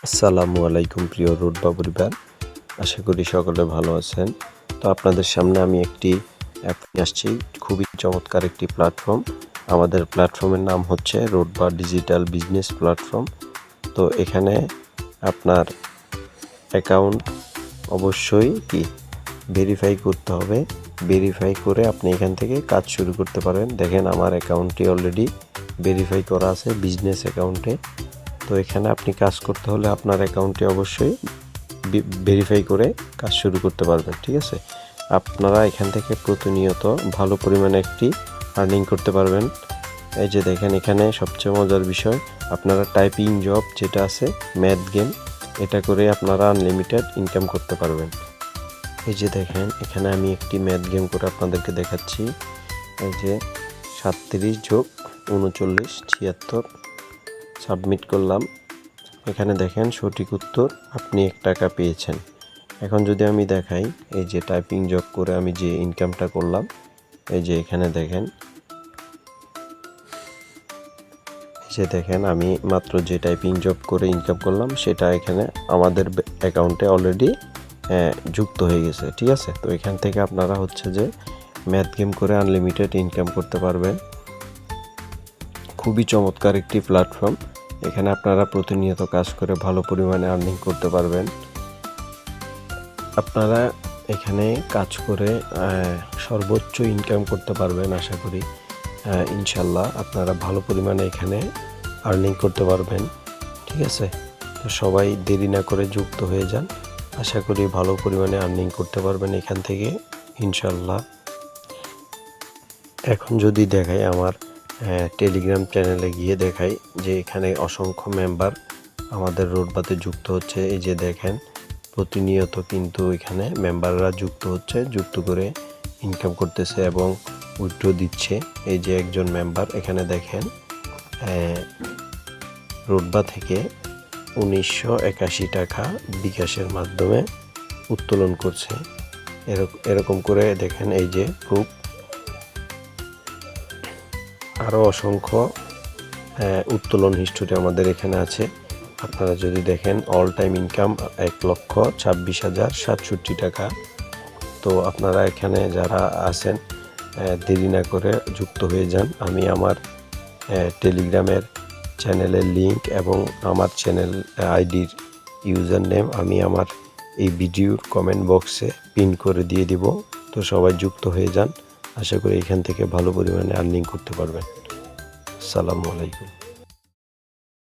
আসসালামু আলাইকুম প্রিয় রুটবা পরিবার, আশা করি সকলে ভালো আছেন। তো আপনাদের সামনে আমি একটি অ্যাপ নিয়ে আসছি, খুবই চমৎকার একটি প্ল্যাটফর্ম। আমাদের প্ল্যাটফর্মের নাম হচ্ছে রুটবা ডিজিটাল বিজনেস প্ল্যাটফর্ম। তো এখানে আপনার অ্যাকাউন্ট অবশ্যই ভেরিফাই করতে হবে। ভেরিফাই করে আপনি এখান থেকে কাজ শুরু করতে পারেন। দেখেন আমার অ্যাকাউন্টটি অলরেডি ভেরিফাই করা আছে বিজনেস অ্যাকাউন্টে। তো এখানে আপনি কাজ করতে হলে আপনার অ্যাকাউন্টটি অবশ্যই ভেরিফাই করে কাজ শুরু করতে পারবেন, ঠিক আছে। আপনারা এখান থেকে প্রতিনিয়ত ভালো পরিমাণে একটি আর্নিং করতে পারবেন। এই যে দেখেন, এখানে সবচেয়ে মজার বিষয়, আপনারা টাইপিং জব যেটা আছে, ম্যাথ গেম, এটা করে আপনারা আনলিমিটেড ইনকাম করতে পারবেন। এই যে দেখেন, এখানে আমি একটি ম্যাথ গেম করে আপনাদেরকে দেখাচ্ছি। এই যে 37 যোগ 39 76 সাবমিট করলাম। এখানে দেখেন সঠিক উত্তর, আপনি 1 টাকা পেয়েছেন। এখন যদি আমি দেখাই, এই যে টাইপিং জব করে আমি যে ইনকামটা করলাম, এই যে এখানে দেখেন, এই যে দেখেন আমি মাত্র যে টাইপিং জব করে ইনকাম করলাম সেটা এখানে আমাদের অ্যাকাউন্টে অলরেডি যুক্ত হয়ে গেছে, ঠিক আছে। তো এখান থেকে আপনারা হচ্ছে যে ম্যাথ গেম করে আনলিমিটেড ইনকাম করতে পারবেন। খুবই চমৎকার একটি প্ল্যাটফর্ম। এখানে আপনারা প্রতিনিয়ত কাজ করে ভালো পরিমাণে আর্নিং করতে পারবেন। আপনারা এখানে কাজ করে সর্বোচ্চ ইনকাম করতে পারবেন আশা করি। ইনশাল্লাহ আপনারা ভালো পরিমাণে এখানে আর্নিং করতে পারবেন, ঠিক আছে। তো সবাই দেরি না করে যুক্ত হয়ে যান, আশা করি ভালো পরিমাণে আর্নিং করতে পারবেন এখান থেকে ইনশাল্লাহ। এখন যদি দেখাই আমার টেলিগ্রাম চ্যানেলে গিয়ে দেখাই যে এখানে অসংখ্য মেম্বার আমাদের রোডবাতে যুক্ত হচ্ছে। এই যে দেখেন, প্রতিনিয়ত কিন্তু এখানে মেম্বাররা যুক্ত হচ্ছে, যুক্ত করে ইনকাম করতেছে এবং উইথড্র দিচ্ছে। এই যে একজন মেম্বার এখানে দেখেন রোডবা থেকে 1981 টাকা বিকাশের মাধ্যমে উত্তোলন করছে। এরকম করে দেখেন, এই যে প্রুফ। আরও অসংখ্য উত্তোলন হিস্টোরি আমাদের এখানে আছে। আপনারা যদি দেখেন, অল টাইম ইনকাম 1,26,067 টাকা। তো আপনারা এখানে যারা আছেন দেরি না করে যুক্ত হয়ে যান। আমি আমার টেলিগ্রামের চ্যানেলের লিঙ্ক এবং আমার চ্যানেল আইডির ইউজার নেম আমি আমার এই ভিডিওর কমেন্ট বক্সে পিন করে দিয়ে দিব। তো সবাই যুক্ত হয়ে যান, আশা করি এখান থেকে ভালো পরিমাণে আর্নিং করতে পারবেন। আসসালামু আলাইকুম।